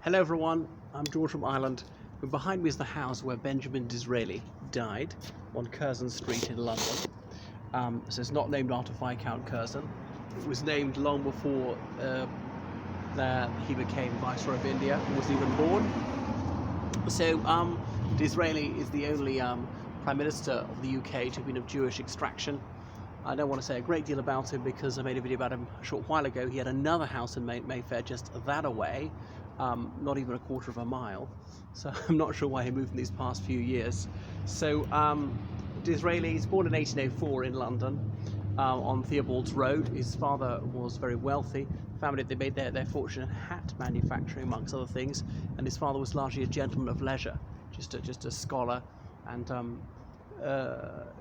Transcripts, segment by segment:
Hello everyone, I'm George from Ireland. Behind me is the house where Benjamin Disraeli died on Curzon Street in London. So it's not named after Viscount Curzon. It was named long before he became Viceroy of India, or was even born. So Disraeli is the only Prime Minister of the UK to have been of Jewish extraction. I don't want to say a great deal about him because I made a video about him a short while ago. He had another house in Mayfair just that away, not even a quarter of a mile. So I'm not sure why he moved in these past few years. So Disraeli is born in 1804 in London on Theobald's Road. His father was very wealthy. Family, they made their fortune in hat manufacturing amongst other things, and his father was largely a gentleman of leisure, just a scholar. And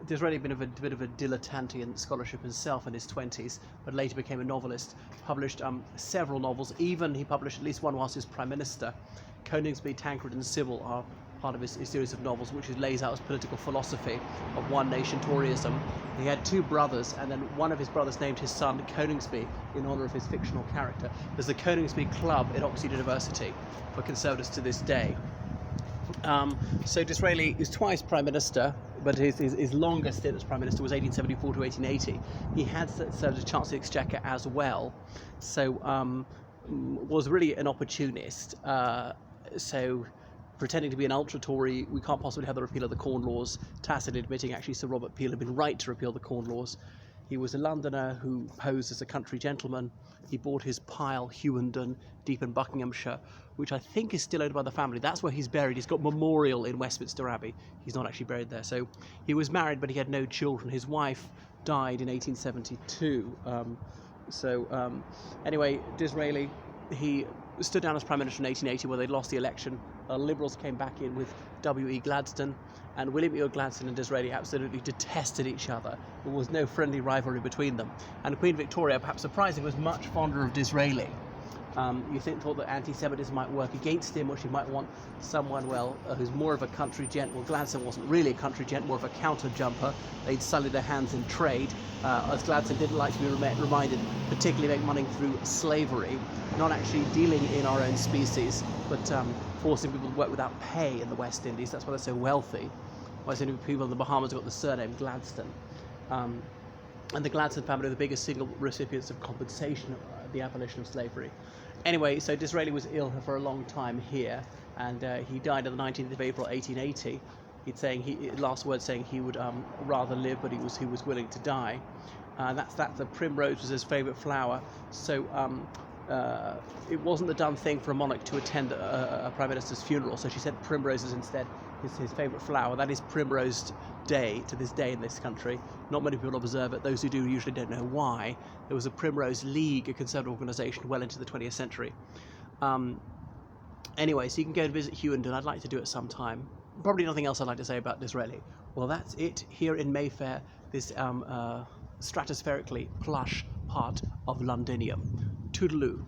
Disraeli had been a bit of a dilettante in scholarship himself in his 20s, but later became a novelist, published several novels. Even he published at least one whilst he was Prime Minister. Coningsby, Tancred and Sybil are part of his series of novels, which lays out his political philosophy of one nation Toryism. He had two brothers, and then one of his brothers named his son Coningsby in honour of his fictional character. There's the Coningsby Club at Oxford University for Conservatives to this day. So Disraeli is twice Prime Minister, but his longest stint as Prime Minister was 1874 to 1880. He had served as Chancellor of the Exchequer as well, so was really an opportunist. So pretending to be an ultra-Tory, we can't possibly have the repeal of the Corn Laws, tacitly admitting actually Sir Robert Peel had been right to repeal the Corn Laws. He was a Londoner who posed as a country gentleman. He bought his pile, Hughenden, deep in Buckinghamshire, which I think is still owned by the family. That's where he's buried. He's got memorial in Westminster Abbey. He's not actually buried there. So he was married, but he had no children. His wife died in 1872. Anyway, Disraeli, he stood down as Prime Minister in 1880 where they lost the election. Liberals came back in with W.E. Gladstone, and William E. Gladstone and Disraeli absolutely detested each other. There was no friendly rivalry between them. And Queen Victoria, perhaps surprisingly, was much fonder of Disraeli. You thought that anti-Semitism might work against him, or she might want someone, who's more of a country gent. Well, Gladstone wasn't really a country gent, more of a counter-jumper. They'd sullied their hands in trade, as Gladstone didn't like to be reminded, particularly make money through slavery, not actually dealing in our own species, but forcing people to work without pay in the West Indies. That's why they're so wealthy. Why so many people in the Bahamas have got the surname Gladstone. And the Gladstone family are the biggest single recipients of compensation of the abolition of slavery. Anyway, so Disraeli was ill for a long time here, and he died on the 19th of April 1880. Last words saying he would rather live, but he was willing to die. The primrose was his favourite flower. So it wasn't the done thing for a monarch to attend a prime minister's funeral. So she said primroses instead. His favourite flower. That is Primrose Day to this day in this country. Not many people observe it. Those who do usually don't know why. There was a Primrose League, a conservative organisation, well into the 20th century. Anyway, so you can go and visit Hughenden. I'd like to do it sometime. Probably nothing else I'd like to say about Disraeli. Well, that's it here in Mayfair, this stratospherically plush part of Londinium. Toodaloo.